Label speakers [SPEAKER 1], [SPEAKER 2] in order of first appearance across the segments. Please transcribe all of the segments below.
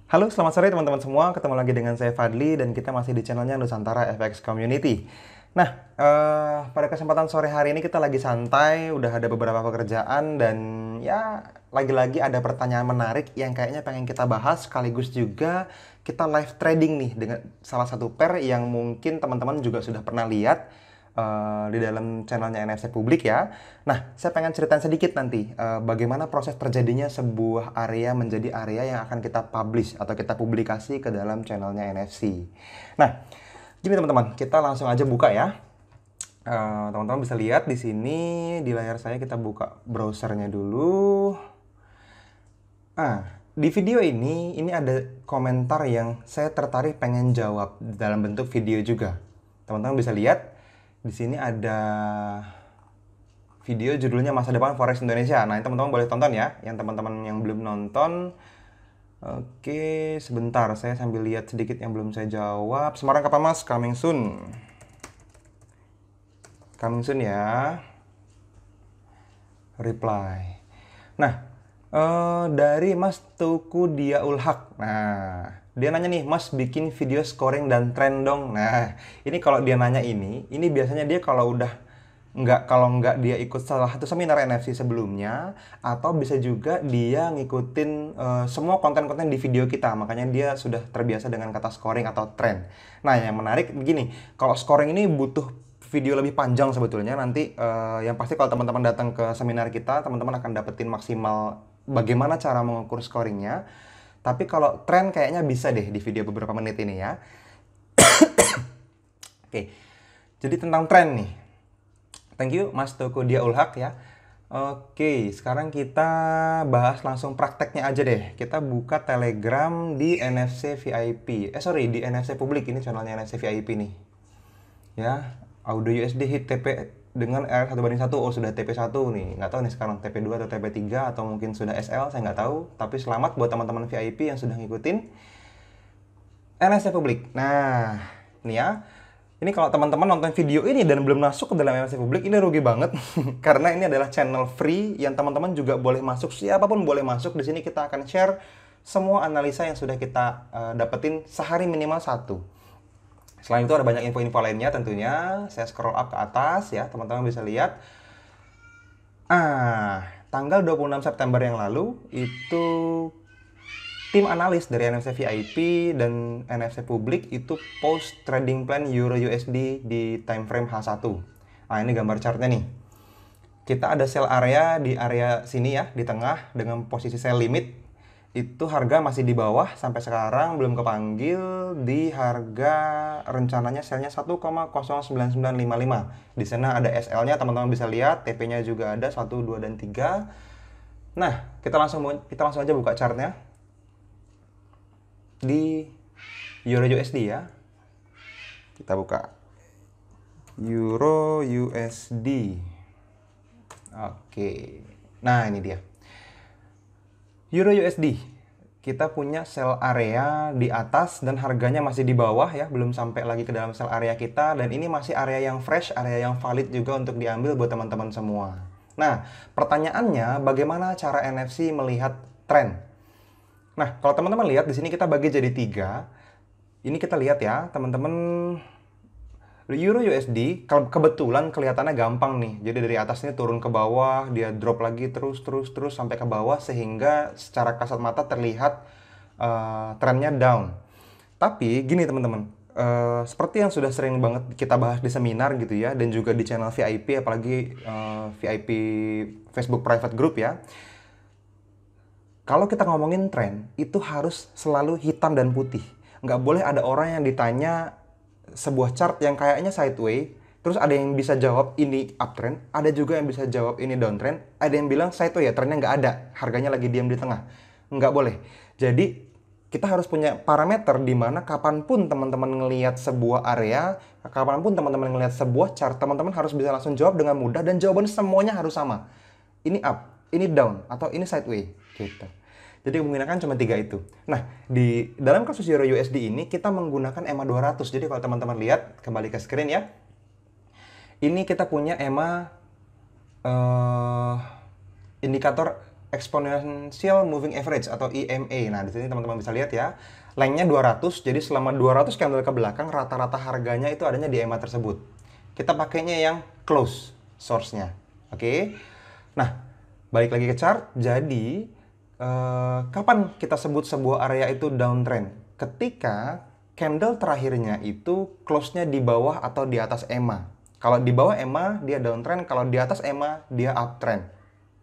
[SPEAKER 1] Halo, selamat sore teman-teman semua. Ketemu lagi dengan saya Fadli dan kita masih di channelnya Nusantara FX Community. Nah, pada kesempatan sore hari ini kita lagi santai, udah ada beberapa pekerjaan dan ya lagi-lagi ada pertanyaan menarik yang kayaknya pengen kita bahas sekaligus juga kita live trading nih dengan salah satu pair yang mungkin teman-teman juga sudah pernah lihat di dalam channelnya NFC Publik ya. Nah, saya pengen ceritain sedikit nanti bagaimana proses terjadinya sebuah area menjadi area yang akan kita publish atau kita publikasi ke dalam channelnya NFC. Nah, gini teman-teman, kita langsung aja buka ya. Teman-teman bisa lihat di sini di layar saya kita buka browsernya dulu. Di video ini ada komentar yang saya tertarik pengen jawab dalam bentuk video juga. Teman-teman bisa lihat di sini ada video judulnya Masa Depan Forex Indonesia. Nah, ini teman-teman boleh tonton ya. Yang teman-teman yang belum nonton, oke, sebentar saya sambil lihat sedikit yang belum saya jawab. Semarang kapan Mas? Coming soon. Coming soon ya. Reply. Nah, dari Mas Tuku Dia Ulhak. Nah, dia nanya nih, Mas bikin video scoring dan trend dong. Nah, ini kalau dia nanya ini biasanya dia kalau nggak dia ikut salah satu seminar NFC sebelumnya, atau bisa juga dia ngikutin semua konten-konten di video kita, makanya dia sudah terbiasa dengan kata scoring atau trend. Nah, yang menarik begini, kalau scoring ini butuh video lebih panjang sebetulnya. Nanti yang pasti kalau teman-teman datang ke seminar kita, teman-teman akan dapetin maksimal bagaimana cara mengukur scoringnya. Tapi kalau trend kayaknya bisa deh di video beberapa menit ini ya. Oke, jadi tentang trend nih. Thank you Mas Toko Dia Ulhak ya. Oke, sekarang kita bahas langsung prakteknya aja deh. Kita buka Telegram di NFC VIP. Di NFC Publik, ini channelnya NFC VIP nih. Ya, audio USD hit TP dengan R1:1. Oh, sudah TP1 nih. Nggak tahu nih sekarang TP2 atau TP3 atau mungkin sudah SL, saya nggak tahu. Tapi selamat buat teman-teman VIP yang sudah ngikutin NFC Publik. Nah, ini ya. Ini kalau teman-teman nonton video ini dan belum masuk ke dalam NFC Publik, ini rugi banget. Karena ini adalah channel free yang teman-teman juga boleh masuk, siapapun boleh masuk. Di sini kita akan share semua analisa yang sudah kita dapetin sehari minimal satu. Selain itu ada banyak info-info lainnya tentunya. Saya scroll up ke atas ya, teman-teman bisa lihat. Tanggal 26 September yang lalu itu tim analis dari NFC VIP dan NFC Publik itu post trading plan Euro USD di time frame H1. Nah, ini gambar chartnya nih. Kita ada sell area di area sini ya, di tengah dengan posisi sell limit. Itu harga masih di bawah sampai sekarang belum kepanggil di harga rencananya sellnya 1,09955. Di sana ada SL-nya, teman-teman bisa lihat, TP-nya juga ada 1, 2 dan 3. Nah, kita langsung aja buka chartnya di Euro USD ya. Kita buka Euro USD. Oke. Nah, ini dia. Euro USD. Kita punya sell area di atas dan harganya masih di bawah ya, belum sampai lagi ke dalam sell area kita, dan ini masih area yang fresh, area yang valid juga untuk diambil buat teman-teman semua. Nah, pertanyaannya bagaimana cara NFC melihat tren? Nah, kalau teman-teman lihat di sini kita bagi jadi 3. Ini kita lihat ya, teman-teman. Euro USD kebetulan kelihatannya gampang nih. Jadi dari atasnya turun ke bawah, dia drop lagi terus sampai ke bawah sehingga secara kasat mata terlihat trennya down. Tapi gini teman-teman, seperti yang sudah sering banget kita bahas di seminar gitu ya, dan juga di channel VIP, apalagi VIP Facebook Private Group ya. Kalau kita ngomongin tren, itu harus selalu hitam dan putih. Nggak boleh ada orang yang ditanya sebuah chart yang kayaknya sideways, terus ada yang bisa jawab ini uptrend, ada juga yang bisa jawab ini downtrend, ada yang bilang sideways ya, trennya nggak ada, harganya lagi diam di tengah. Nggak boleh. Jadi, kita harus punya parameter di mana kapanpun teman-teman ngelihat sebuah area, kapanpun teman-teman ngelihat sebuah chart, teman-teman harus bisa langsung jawab dengan mudah dan jawaban semuanya harus sama. Ini up, ini down, atau ini sideways gitu. Jadi menggunakan cuma 3 itu. Nah, di dalam kasus Euro USD ini kita menggunakan EMA 200. Jadi kalau teman-teman lihat, kembali ke screen ya. Ini kita punya EMA indikator Exponential Moving Average atau EMA. Nah, di sini teman-teman bisa lihat ya. Lengthnya 200, jadi selama 200 candle ke belakang rata-rata harganya itu adanya di EMA tersebut. Kita pakainya yang close source-nya. Oke. Nah, balik lagi ke chart. Jadi, kapan kita sebut sebuah area itu downtrend? Ketika candle terakhirnya itu close-nya di bawah atau di atas EMA. Kalau di bawah EMA, dia downtrend. Kalau di atas EMA, dia uptrend.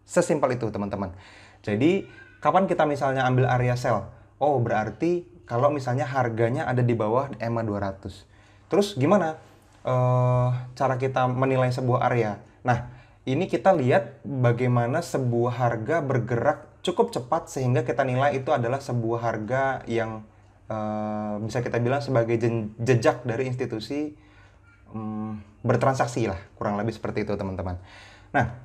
[SPEAKER 1] Sesimpel itu, teman-teman. Jadi, kapan kita misalnya ambil area sell? Oh, berarti kalau misalnya harganya ada di bawah EMA 200. Terus gimana cara kita menilai sebuah area? Nah, ini kita lihat bagaimana sebuah harga bergerak cukup cepat sehingga kita nilai itu adalah sebuah harga yang bisa kita bilang sebagai jejak dari institusi bertransaksi lah, kurang lebih seperti itu, teman-teman. Nah,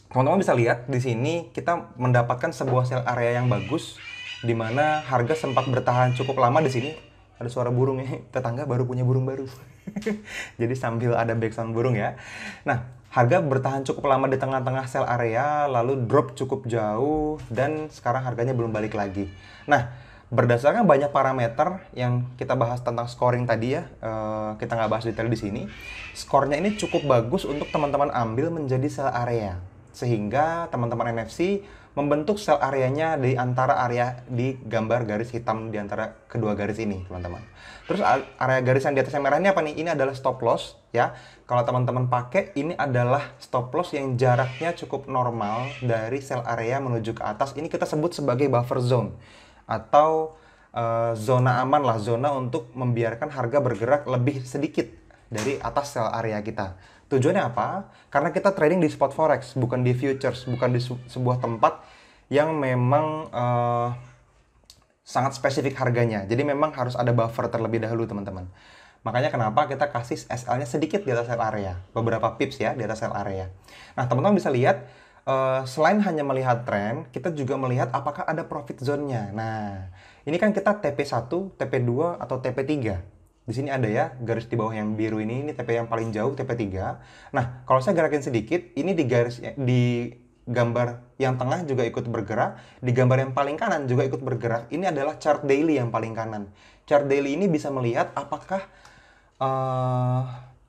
[SPEAKER 1] teman-teman bisa lihat di sini kita mendapatkan sebuah sell area yang bagus, di mana harga sempat bertahan cukup lama di sini. Ada suara burung nih, tetangga baru punya burung baru. Jadi sambil ada background burung ya. Nah, harga bertahan cukup lama di tengah-tengah sell area, lalu drop cukup jauh, dan sekarang harganya belum balik lagi. Nah, berdasarkan banyak parameter yang kita bahas tentang scoring tadi ya, kita nggak bahas detail di sini. Skornya ini cukup bagus untuk teman-teman ambil menjadi sell area. Sehingga teman-teman NFC membentuk sell areanya di antara area di gambar garis hitam di antara kedua garis ini, teman-teman. Terus area garis yang di atasnya merah ini apa nih? Ini adalah stop loss ya. Kalau teman-teman pakai, ini adalah stop loss yang jaraknya cukup normal dari sell area menuju ke atas. Ini kita sebut sebagai buffer zone atau zona aman lah, zona untuk membiarkan harga bergerak lebih sedikit dari atas sell area kita. Tujuannya apa? Karena kita trading di spot forex, bukan di futures, bukan di sebuah tempat yang memang sangat spesifik harganya. Jadi memang harus ada buffer terlebih dahulu, teman-teman. Makanya kenapa kita kasih SL-nya sedikit di atas sell area, beberapa pips ya di atas sell area. Nah, teman-teman bisa lihat selain hanya melihat tren, kita juga melihat apakah ada profit zone-nya. Nah, ini kan kita TP1, TP2 atau TP3. Di sini ada ya, garis di bawah yang biru ini TP yang paling jauh, TP3. Nah, kalau saya gerakin sedikit, ini di gambar yang tengah juga ikut bergerak, di gambar yang paling kanan juga ikut bergerak. Ini adalah chart daily yang paling kanan. Chart daily ini bisa melihat apakah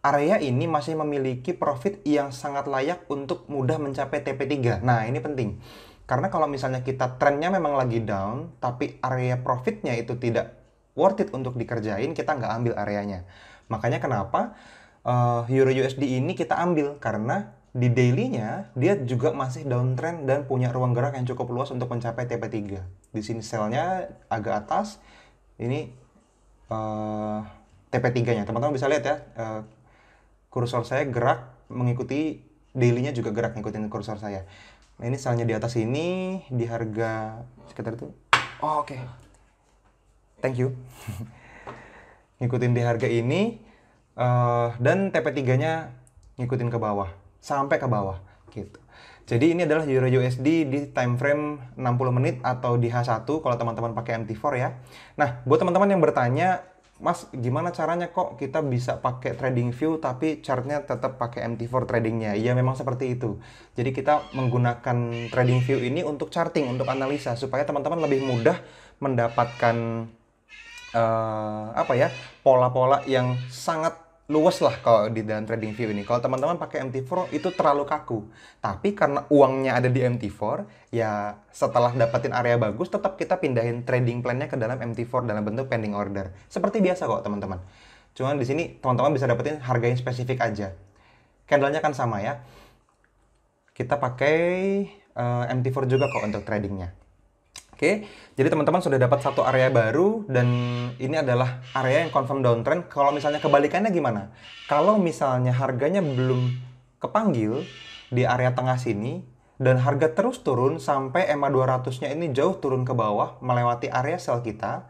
[SPEAKER 1] area ini masih memiliki profit yang sangat layak untuk mudah mencapai TP3. Nah, ini penting. Karena kalau misalnya kita trennya memang lagi down, tapi area profitnya itu tidak worth it untuk dikerjain, kita nggak ambil areanya. Makanya kenapa Euro USD ini kita ambil, karena di daily-nya dia juga masih downtrend dan punya ruang gerak yang cukup luas untuk mencapai TP3. Di sini sell-nya agak atas, ini TP3-nya. Teman-teman bisa lihat ya, kursor saya gerak mengikuti daily-nya, juga gerak ngikutin kursor saya. Nah, ini sell-nya di atas ini di harga sekitar itu. Oh, oke. Thank you. Ngikutin di harga ini dan TP3-nya ngikutin ke bawah, sampai ke bawah gitu. Jadi ini adalah Euro USD di time frame 60 menit atau di H1 kalau teman-teman pakai MT4 ya. Nah, buat teman-teman yang bertanya, Mas, gimana caranya kok kita bisa pakai trading view tapi chartnya tetap pakai MT4 tradingnya? Ya memang seperti itu. Jadi kita menggunakan trading view ini untuk charting, untuk analisa supaya teman-teman lebih mudah mendapatkan pola-pola yang sangat luas lah kalau di dalam trading view ini. Kalau teman-teman pakai MT4 itu terlalu kaku. Tapi karena uangnya ada di MT4, ya setelah dapetin area bagus, tetap kita pindahin trading plan-nya ke dalam MT4 dalam bentuk pending order. Seperti biasa kok, teman-teman. Cuman di sini teman-teman bisa dapetin harga yang spesifik aja. Candle-nya kan sama ya. Kita pakai MT4 juga kok untuk tradingnya. Oke, jadi teman-teman sudah dapat satu area baru dan ini adalah area yang confirm downtrend. Kalau misalnya kebalikannya gimana? Kalau misalnya harganya belum kepanggil di area tengah sini dan harga terus turun sampai EMA 200-nya ini jauh turun ke bawah melewati area sell kita,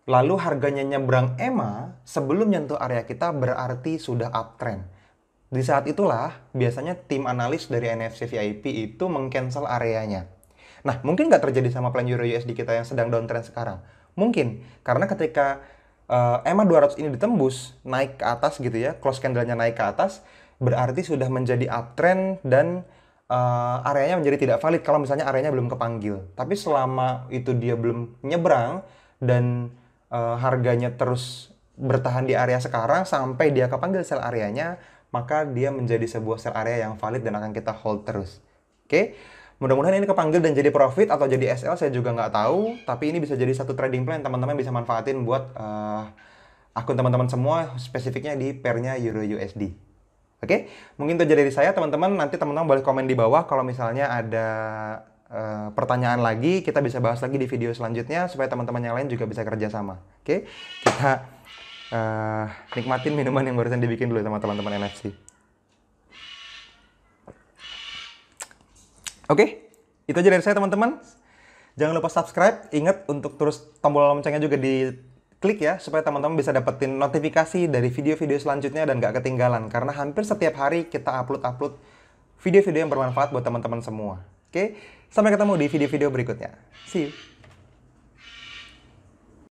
[SPEAKER 1] lalu harganya nyebrang EMA sebelum nyentuh area kita, berarti sudah uptrend. Di saat itulah biasanya tim analis dari NFC VIP itu meng-cancel areanya. Nah, mungkin nggak terjadi sama plan Euro USD kita yang sedang downtrend sekarang. Mungkin, karena ketika EMA 200 ini ditembus, naik ke atas gitu ya, close candle-nya naik ke atas, berarti sudah menjadi uptrend dan areanya menjadi tidak valid kalau misalnya areanya belum kepanggil. Tapi selama itu dia belum nyebrang dan harganya terus bertahan di area sekarang sampai dia kepanggil sell areanya, maka dia menjadi sebuah sell area yang valid dan akan kita hold terus. Oke? Mudah-mudahan ini kepanggil dan jadi profit atau jadi SL, saya juga nggak tahu. Tapi ini bisa jadi satu trading plan teman-teman bisa manfaatin buat akun teman-teman semua, spesifiknya di pairnya Euro USD. Oke, mungkin itu aja dari saya teman-teman. Nanti teman-teman boleh komen di bawah kalau misalnya ada pertanyaan lagi, kita bisa bahas lagi di video selanjutnya supaya teman-teman yang lain juga bisa kerja sama. Oke, kita nikmatin minuman yang barusan dibikin dulu sama teman-teman NFC. Oke, itu aja dari saya teman-teman. Jangan lupa subscribe, ingat untuk terus tombol loncengnya juga diklik ya, supaya teman-teman bisa dapetin notifikasi dari video-video selanjutnya dan gak ketinggalan. Karena hampir setiap hari kita upload video-video yang bermanfaat buat teman-teman semua. Oke, sampai ketemu di video-video berikutnya. See you!